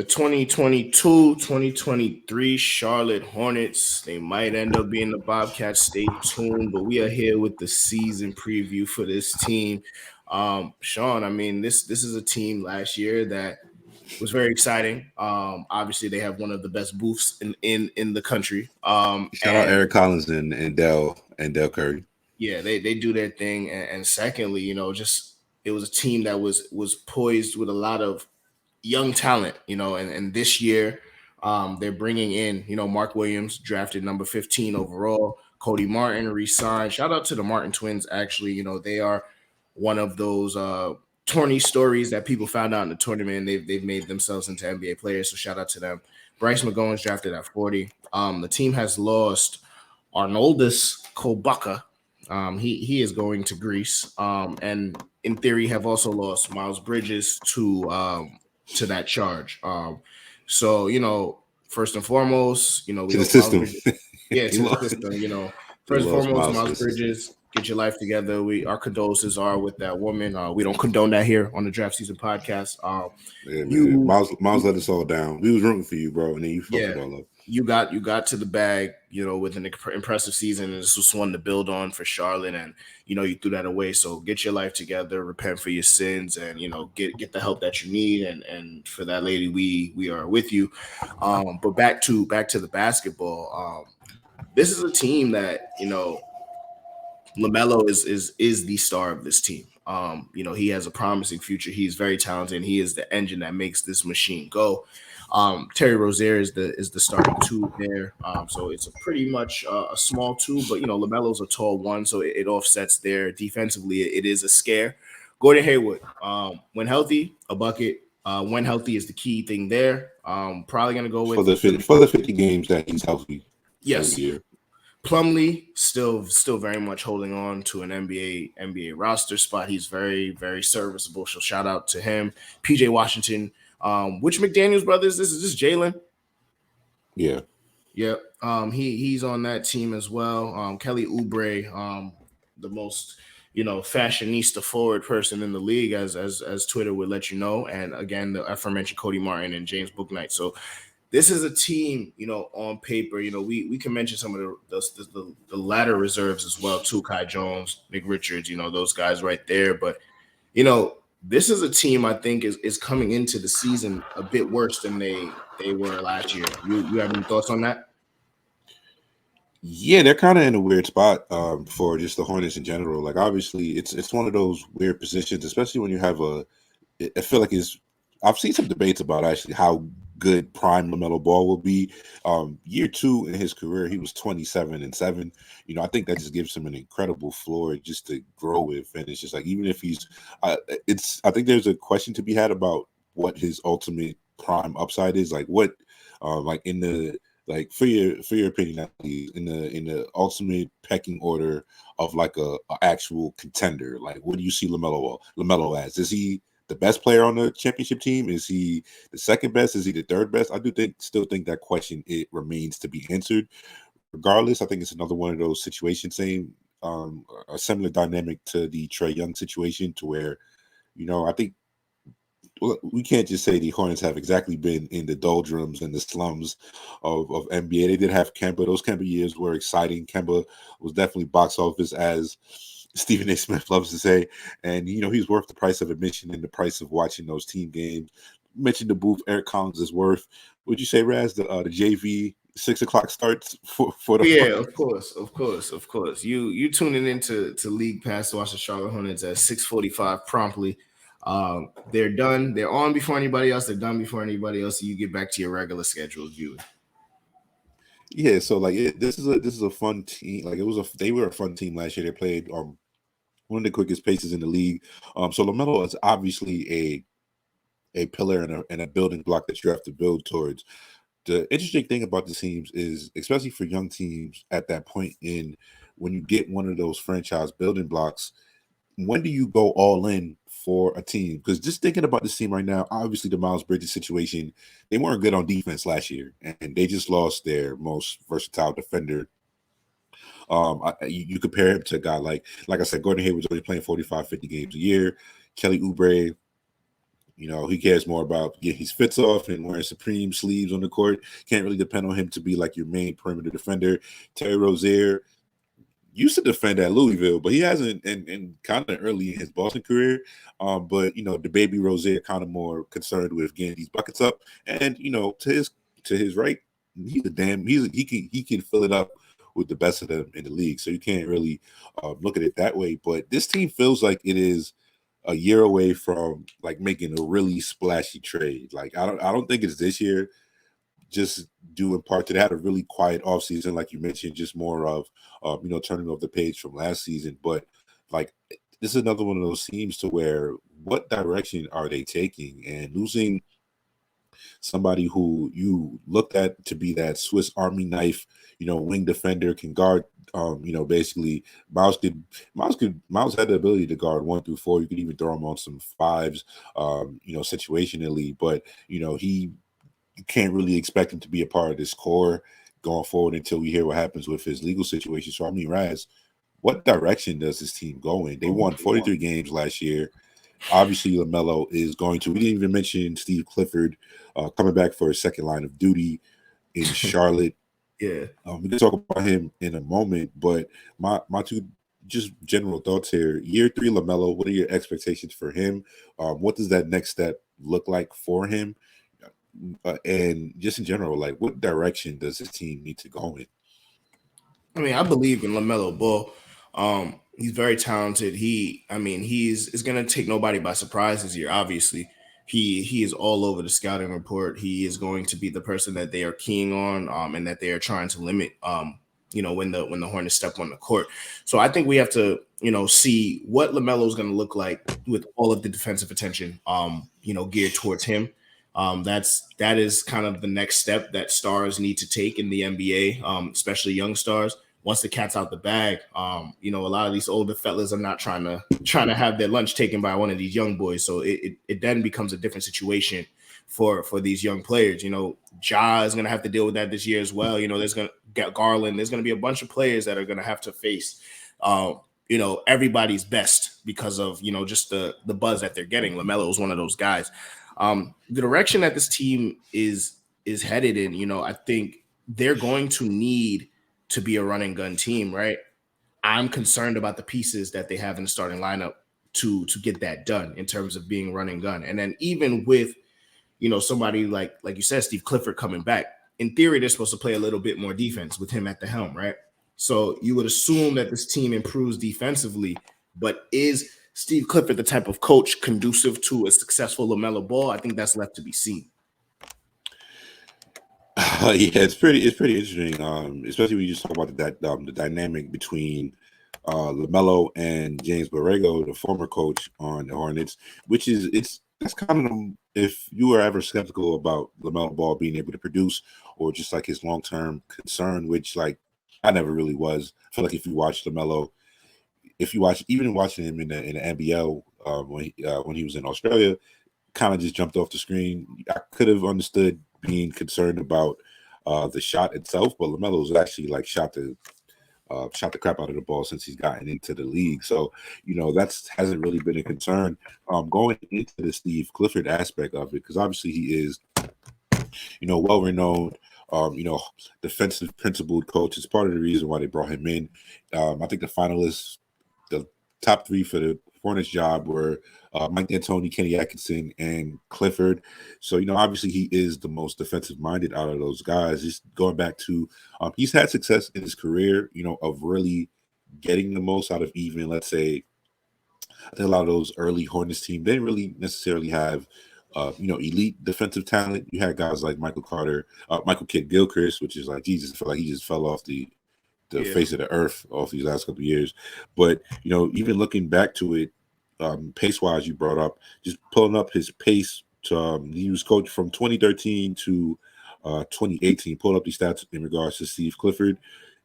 The 2022-2023 Charlotte Hornets. They might end up being the Bobcats. Stay tuned. But we are here with the season preview for this team. Sean, I mean, this is a team last year that was very exciting. Obviously, they have one of the best booths in the country. Shout out Eric Collins and Del Curry. Yeah, they do their thing. And secondly, just it was a team that was poised with a lot of young talent, and this year they're bringing in, Mark Williams, drafted number 15 overall, Cody Martin re-signed. Shout out to the Martin twins. Actually, they are one of those tourney stories that people found out in the tournament. They've made themselves into NBA players, so shout out to them. Bryce McGowan's drafted at 40. The team has lost Arnoldus Kobaka. He is going to Greece, and in theory have also lost Miles Bridges to that charge. So, first and foremost, we to the system. Yeah, to the system. First and foremost, Miles Bridges, get your life together. Our condolences are with that woman. We don't condone that here on the Draft Season podcast. Miles let us all down. We was rooting for you, bro, and then you fucked it all up. You got to the bag, with an impressive season, and this was one to build on for Charlotte, and you threw that away. So get your life together, repent for your sins, and get the help that you need. And for that lady, we are with you. But back to the basketball. This is a team that Lamelo is the star of this team. He has a promising future. He's very talented, and he is the engine that makes this machine go. Terry Rozier is the starting two there. So it's a pretty much a small two, but LaMelo's a tall one, so it offsets there. Defensively, it is a scare. Gordon Hayward, when healthy, a bucket. When healthy is the key thing there. Probably gonna go with for the 50 games that he's healthy. Yes. Plumlee still very much holding on to an NBA roster spot. He's very, very serviceable. So shout out to him. PJ Washington. Which McDaniels brothers? This is Jalen. Yeah. Yep. He's on that team as well. Kelly Oubre, the most fashionista forward person in the league, as Twitter would let you know. And again, the aforementioned Cody Martin and James Bouknight. So this is a team, on paper. We can mention some of the latter reserves as well too. Kai Jones, Nick Richards, those guys right there. But this is a team I think is coming into the season a bit worse than they were last year. You have any thoughts on that? Yeah, they're kind of in a weird spot for just the Hornets in general. Like, obviously, it's one of those weird positions, especially when you have I feel like I've seen some debates about actually how good prime Lamelo Ball will be. Year two in his career, he was 27-7. I think that just gives him an incredible floor just to grow with. And it's just like, even if he's, I think there's a question to be had about what his ultimate prime upside is. Like what, like in the, like for your opinion, in the ultimate pecking order of like a actual contender, like what do you see Lamelo as? Is he the best player on the championship team? Is he the second best? Is he the third best? I still think that question, it remains to be answered. Regardless, I think it's another one of those situations, same a similar dynamic to the Trae Young situation, to where I think we can't just say the Hornets have exactly been in the doldrums and the slums of NBA. They did have Kemba. Those Kemba years were exciting. Kemba was definitely box office, as Stephen A. Smith loves to say. And, he's worth the price of admission and the price of watching those team games. You mentioned the booth Eric Collins is worth. Would you say, Raz, the JV 6 o'clock starts for the of course. You tuning into League Pass to watch the Charlotte Hornets at 6:45 promptly. They're done. They're on before anybody else. They're done before anybody else. So you get back to your regular scheduled viewing. Yeah, so like this is a fun team. Like they were a fun team last year. They played one of the quickest paces in the league. So LaMelo is obviously a pillar and a building block that you have to build towards. The interesting thing about the teams is, especially for young teams at that point when you get one of those franchise building blocks, when do you go all in for a team? Because just thinking about this team right now, obviously the Miles Bridges situation, they weren't good on defense last year, and they just lost their most versatile defender. You compare him to a guy like I said, Gordon Hayward's already playing 45, 50 games a year. Kelly Oubre, He cares more about getting his fits off and wearing Supreme sleeves on the court. Can't really depend on him to be like your main perimeter defender. Terry Rozier used to defend at Louisville, but he hasn't in kind of early in his Boston career. But the baby Rozier kind of more concerned with getting these buckets up, and to his right, he can fill it up with the best of them in the league. So you can't really look at it that way. But this team feels like it is a year away from like making a really splashy trade. Like I don't think it's this year, just due in part to they had a really quiet offseason, like you mentioned, just more of turning off the page from last season. But like this is another one of those teams to where what direction are they taking? And losing somebody who you looked at to be that Swiss Army knife, wing defender, can guard. Basically, Miles had the ability to guard 1 through 4. You could even throw him on some fives, situationally. But he you can't really expect him to be a part of this core going forward until we hear what happens with his legal situation. So, I mean, Raz, what direction does this team go in? They won 43 games last year. Obviously, Lamelo is going to. We didn't even mention Steve Clifford coming back for his second line of duty in Charlotte. Yeah. We can talk about him in a moment, but my two just general thoughts here. Year 3, Lamelo. What are your expectations for him? What does that next step look like for him? And just in general, like what direction does this team need to go in? I mean, I believe in Lamelo Ball. He's very talented. He's is going to take nobody by surprise this year. Obviously, he is all over the scouting report. He is going to be the person that they are keying on, and that they are trying to limit. When the Hornets step on the court. So I think we have to, see what Lamelo is going to look like with all of the defensive attention, geared towards him. That is kind of the next step that stars need to take in the NBA, especially young stars. Once the cat's out the bag, a lot of these older fellas are not trying to have their lunch taken by one of these young boys. So it then becomes a different situation for these young players. Ja is going to have to deal with that this year as well. There's going to get Garland. There's going to be a bunch of players that are going to have to face, everybody's best because of, just the buzz that they're getting. LaMelo is one of those guys. The direction that this team is headed in, I think they're going to need to be a run and gun team, right? I'm concerned about the pieces that they have in the starting lineup to get that done in terms of being run and gun. And then even with, somebody like you said, Steve Clifford coming back, in theory, they're supposed to play a little bit more defense with him at the helm, right? So you would assume that this team improves defensively, but is Steve Clifford the type of coach conducive to a successful Lamelo Ball? I think that's left to be seen. Yeah, it's pretty interesting. Especially when you just talk about the dynamic between Lamelo and James Borrego, the former coach on the Hornets, which is that's kind of if you were ever skeptical about Lamelo Ball being able to produce or just like his long term concern, which like I never really was. I feel like if you watch Lamelo, if you watch even watching him in the NBL when he was in Australia, kind of just jumped off the screen. I could have understood being concerned about the shot itself, but LaMelo's actually like shot the crap out of the ball since he's gotten into the league. So, that's hasn't really been a concern. Going into the Steve Clifford aspect of it, because obviously he is, well renowned, defensive principled coach. It's part of the reason why they brought him in. I think the finalists, the top 3 for the Hornets job were Mike D'Antoni, Kenny Atkinson, and Clifford. So, obviously he is the most defensive minded out of those guys. Just going back to, he's had success in his career, of really getting the most out of even, let's say, I think a lot of those early Hornets teams, they didn't really necessarily have, elite defensive talent. You had guys like Michael Kidd Gilchrist, which is like, Jesus, I feel like he just fell off the face of the earth off these last couple of years. But, even looking back to it, pace-wise, you brought up, just pulling up his pace to he was coach from 2013 to 2018, pulling up these stats in regards to Steve Clifford.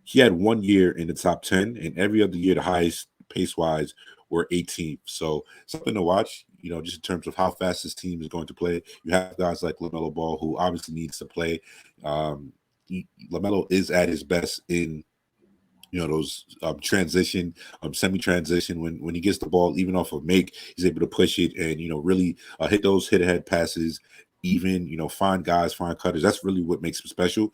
He had 1 year in the top 10, and every other year the highest pace-wise were 18th. So something to watch, just in terms of how fast this team is going to play. You have guys like LaMelo Ball, who obviously needs to play. LaMelo is at his best in those transition, semi-transition when he gets the ball, even off of make, he's able to push it and really hit those hit-ahead passes, even find guys, find cutters. That's really what makes him special.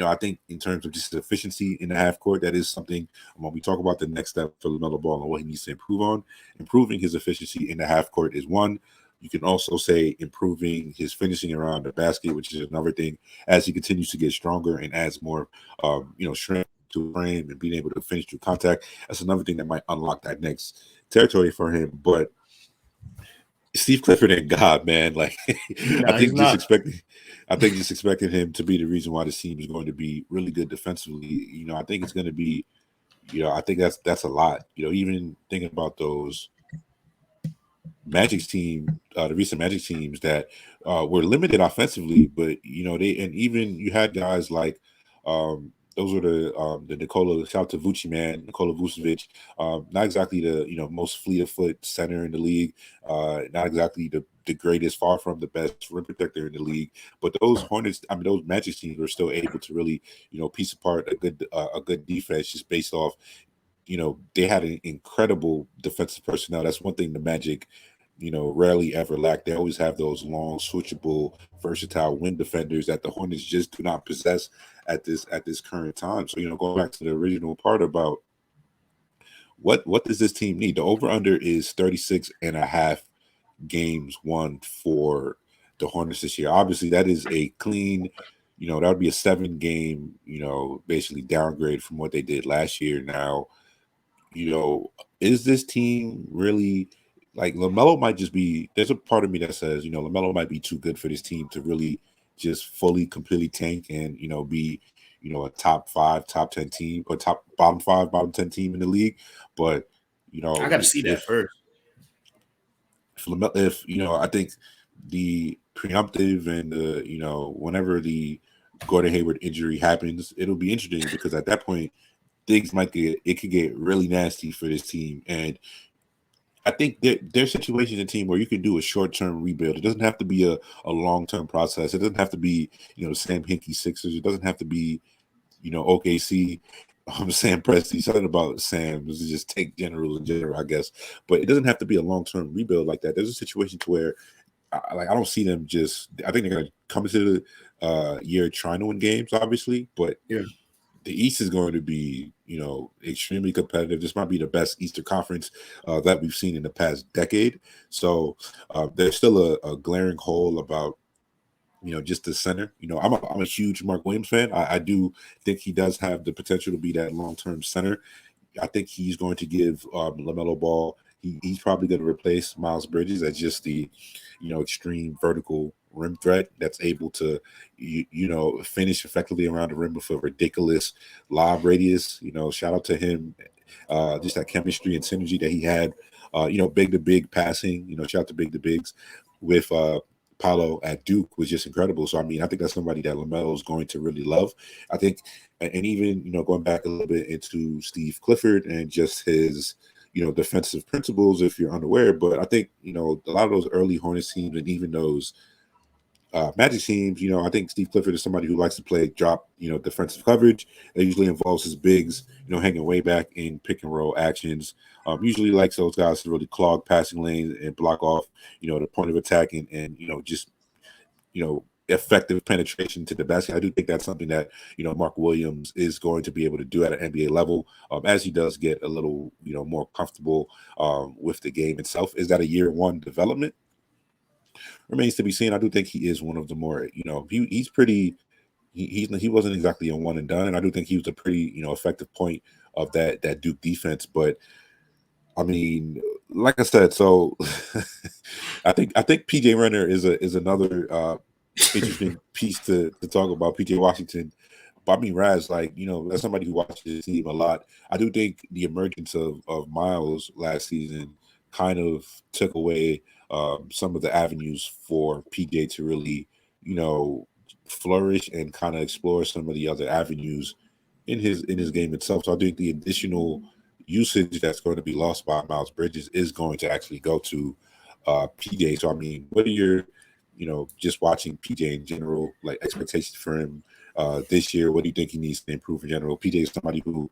I think in terms of just the efficiency in the half court, that is something when we talk about the next step for Lamelo Ball and what he needs to improve on. Improving his efficiency in the half court is one. You can also say improving his finishing around the basket, which is another thing as he continues to get stronger and adds more, strength to frame and being able to finish through contact. That's another thing that might unlock that next territory for him. But Steve Clifford ain't God, man. Like I No, he's think just not. expecting, I think just expecting him to be the reason why this team is going to be really good defensively. I think it's going to be, I think that's a lot. Even thinking about those Magic's team, the recent Magic teams that were limited offensively, but they, and even you had guys like those were the Nikola, shout out to Vuce, man, Nikola Vucevic, not exactly the most fleet of foot center in the league, not exactly the greatest, far from the best rim protector in the league, but those Hornets, I mean those Magic teams were still able to really piece apart a good defense just based off they had an incredible defensive personnel. That's one thing the Magic rarely ever lack. They always have those long, switchable, versatile wing defenders that the Hornets just do not possess at this current time. So, going back to the original part about what does this team need? The over under is 36 and a half games won for the Hornets this year. Obviously, that is a clean, that would be a 7 game, basically downgrade from what they did last year. Now, you know, is this team really like Lamelo might just be there's a part of me that says, Lamelo might be too good for this team to really just fully, completely tank and, be, a top five, top 10 team or top bottom five, bottom 10 team in the league. But, I got to see that first. I think the preemptive and whenever the Gordon Hayward injury happens, it'll be interesting because at that point things could get really nasty for this team. And I think there's situations in a team where you can do a short-term rebuild. It doesn't have to be a long-term process. It doesn't have to be, Sam Hinkie Sixers. It doesn't have to be, OKC. Sam Presti. Something about Sam. This is just take general in general, I guess. But it doesn't have to be a long-term rebuild like that. There's a situation to where I don't see them just. I think they're going to come into the year trying to win games, obviously. But Yeah. the East is going to be, extremely competitive. This might be the best Eastern Conference that we've seen in the past decade. So there's still a glaring hole about, just the center. I'm a huge Mark Williams fan. I do think he does have the potential to be that long-term center. I think he's going to give Lamelo Ball. He's probably going to replace Miles Bridges as just the, extreme vertical rim threat that's able to, finish effectively around the rim with a ridiculous lob radius. Shout out to him. Just that chemistry and synergy that he had. Big to big passing. Shout out to big to bigs with Paolo at Duke was just incredible. So I mean, I think that's somebody that LaMelo is going to really love. I think, and even going back a little bit into Steve Clifford and just his defensive principles, if you're unaware. But I think a lot of those early Hornets teams and even those Magic teams, I think Steve Clifford is somebody who likes to play drop, defensive coverage. That usually involves his bigs, hanging way back in pick and roll actions. Usually likes those guys to really clog passing lanes and block off, the point of attack and just, effective penetration to the basket. I do think that's something that, Mark Williams is going to be able to do at an NBA level as he does get a little, more comfortable with the game itself. Is that a year one development? Remains to be seen. I do think he is one of the more, he's pretty. He wasn't exactly a one and done, and I do think he was a pretty effective point of that Duke defense. But I mean, like I said, so I think PJ Renner is another interesting piece to talk about. PJ Washington. But I mean, Raz, like, as somebody who watches the team a lot, I do think the emergence of Miles last season kind of took away some of the avenues for PJ to really, flourish and kind of explore some of the other avenues in his game itself. So I think the additional usage that's going to be lost by Miles Bridges is going to actually go to PJ. So I mean, what are your, just watching PJ in general, like expectations for him this year? What do you think he needs to improve in general? PJ is somebody who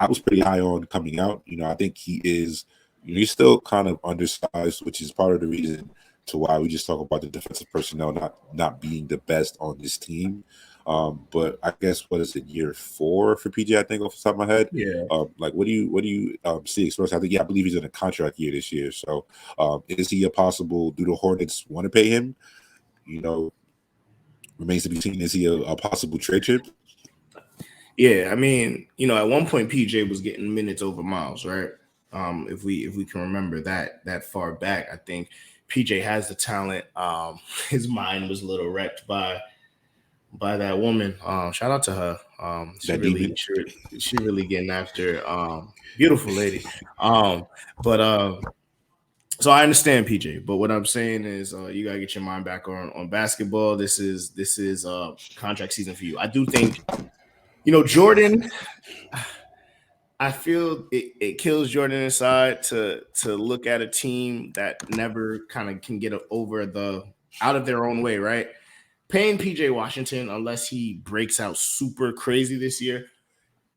I was pretty high on coming out. I think he is. He's still kind of undersized, which is part of the reason to why we just talk about the defensive personnel not being the best on this team. But I guess what is it, year 4 for PJ? I think off the top of my head. Yeah. Like, what do you see? Express? I think, yeah, I believe he's in a contract year this year. So, is he a possible? Do the Hornets want to pay him? You know, Remains to be seen. Is he a possible trade chip? Yeah, I mean, at one point PJ was getting minutes over Miles, right? If we can remember that far back, I think PJ has the talent. His mind was a little wrecked by that woman. Shout out to her. She That really demon. she really getting after beautiful lady. But so I understand PJ, but what I'm saying is you gotta get your mind back on basketball. This is contract season for you. I do think Jordan. I feel it kills Jordan inside to look at a team that never kind of can get over the out of their own way, right? Paying PJ Washington, unless he breaks out super crazy this year,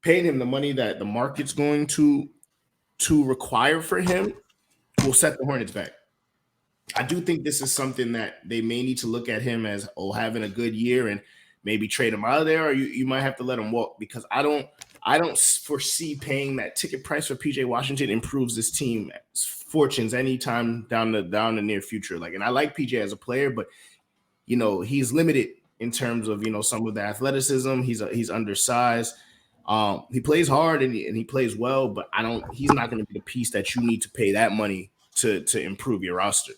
paying him the money that the market's going to require for him will set the Hornets back. I do think this is something that they may need to look at him as having a good year and maybe trade him out of there, or you might have to let him walk because I don't foresee paying that ticket price for PJ Washington improves this team fortunes anytime down the near future. Like, and I like PJ as a player, but he's limited in terms of some of the athleticism. He's undersized. He plays hard and he plays well, but he's not going to be the piece that you need to pay that money to improve your roster.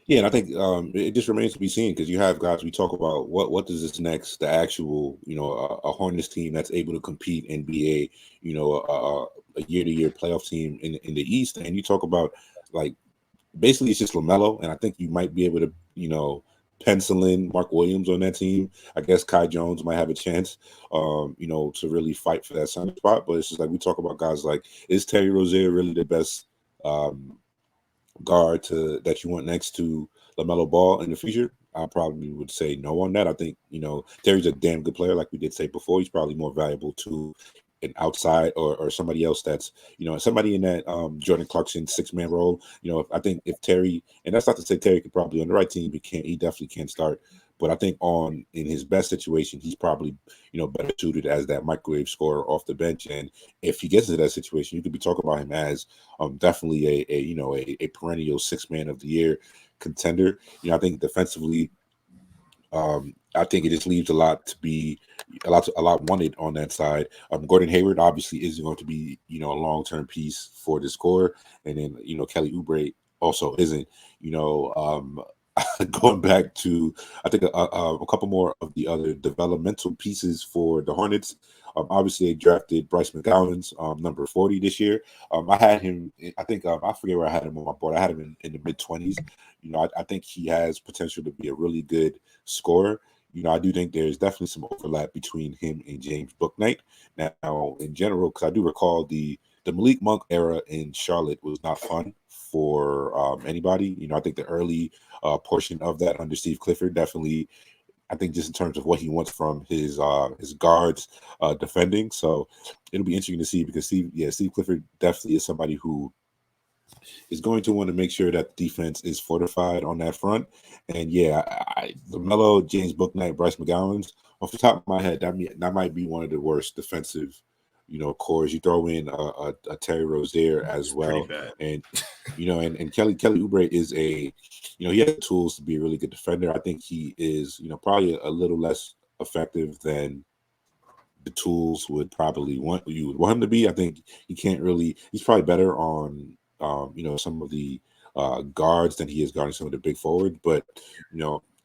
Yeah, and I think it just remains to be seen because you have guys. We talk about what does this next, the actual, a Hornets team that's able to compete and be a year to year playoff team in the East, and you talk about like basically it's just Lamelo, and I think you might be able to pencil in Mark Williams on that team. I guess Kai Jones might have a chance, to really fight for that center spot. But it's just like we talk about guys like, is Terry Rozier really the best guard that you want next to Lamelo Ball in the future? I probably would say no on that. I think Terry's a damn good player, like we did say before. He's probably more valuable to an outside or somebody else that's somebody in that Jordan Clarkson 6-man role. I think if Terry, and that's not to say Terry could probably on the right team, he definitely can't start. But I think in his best situation, he's probably better suited as that microwave scorer off the bench. And if he gets into that situation, you could be talking about him as definitely a perennial 6-man of the year contender. I think defensively, I think it just leaves a lot to be a lot wanted on that side. Gordon Hayward obviously is going to be a long-term piece for the score, and then Kelly Oubre also isn't. Going back to I think a couple more of the other developmental pieces for the Hornets. Obviously, they drafted Bryce McGowan's number 40 this year. I had him. I think I forget where I had him on my board. I had him in the mid-20s. I think he has potential to be a really good scorer. I do think there's definitely some overlap between him and James Bouknight. Now, in general, because I do recall the Malik Monk era in Charlotte was not fun for anybody. I think the early portion of that under Steve Clifford definitely, I think, just in terms of what he wants from his guards defending. So it'll be interesting to see because Steve Clifford definitely is somebody who is going to want to make sure that the defense is fortified on that front. And LaMelo, James Bouknight, Bryce McGowan's, off the top of my head, that might be one of the worst defensive, cores. You throw in a Terry Rozier as It's pretty well, bad. and and Kelly Oubre is he has tools to be a really good defender. I think he is probably a little less effective than the tools would probably you would want him to be. I think he's probably better on some of the guards than he is guarding some of the big forwards. But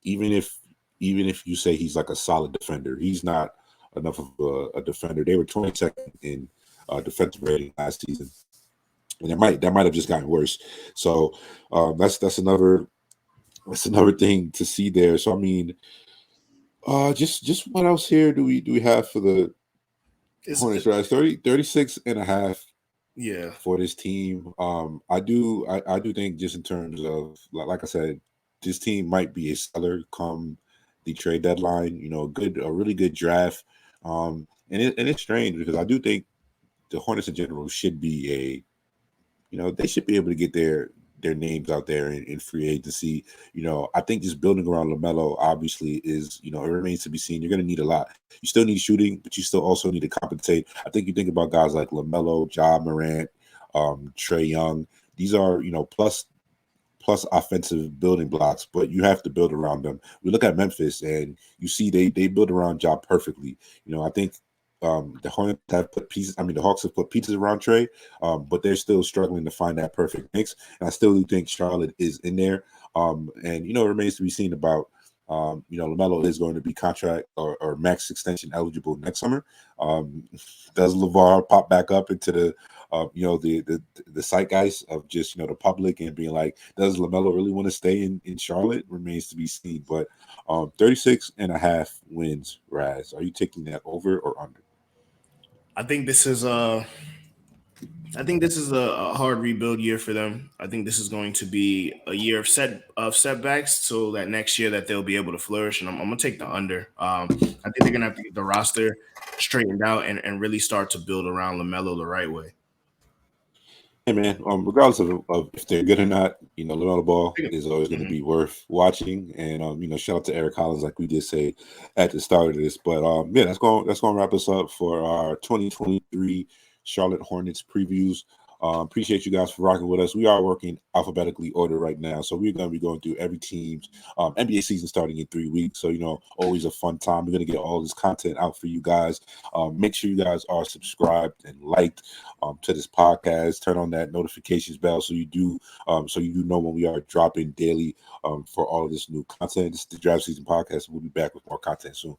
even if you say he's like a solid defender, he's not enough of a defender. They were 22nd in defensive rating last season, and that might have just gotten worse. So that's another thing to see there. So I mean, just what else here do we have for the It's Hornets? Right, 36 and a half yeah. for this team. I do think just in terms of like I said, this team might be a seller come the trade deadline. A really good draft. And it's strange because I do think the Hornets in general should be they should be able to get their names out there in free agency. I think just building around Lamelo obviously is, it remains to be seen. You're going to need a lot. You still need shooting, but you still also need to compensate. I think you think about guys like Lamelo, Ja Morant, Trey Young. These are, plus offensive building blocks, but you have to build around them. We look at Memphis and you see they build around Ja perfectly. I think the Hornets have put pieces. I mean, the Hawks have put pieces around Trey, but they're still struggling to find that perfect mix. And I still do think Charlotte is in there. And it remains to be seen about. Lamelo is going to be contract or max extension eligible next summer. Does LeVar pop back up into the zeitgeist of just the public and being like, does LaMelo really want to stay in Charlotte? Remains to be seen. But 36.5 wins, Raz. Are you taking that over or under? I think this is a I think this is a hard rebuild year for them. I think this is going to be a year of setbacks, so that next year that they'll be able to flourish. And I'm gonna take the under. I think they're gonna have to get the roster straightened out and really start to build around Lamelo the right way. Hey man, regardless of if they're good or not, Lamelo Ball is always going to Mhm. be worth watching. And shout out to Eric Collins, like we did say at the start of this. But yeah, that's going to wrap us up for our 2023 Charlotte Hornets previews. Appreciate you guys for rocking with us. We are working alphabetically order right now, so we're going to be going through every team's NBA season starting in 3 weeks. So always a fun time. We're going to get all this content out for you guys. Make sure you guys are subscribed and liked to this podcast. Turn on that notifications bell so you do know when we are dropping daily for all of this new content. This is the Draft Season Podcast. We'll be back with more content soon.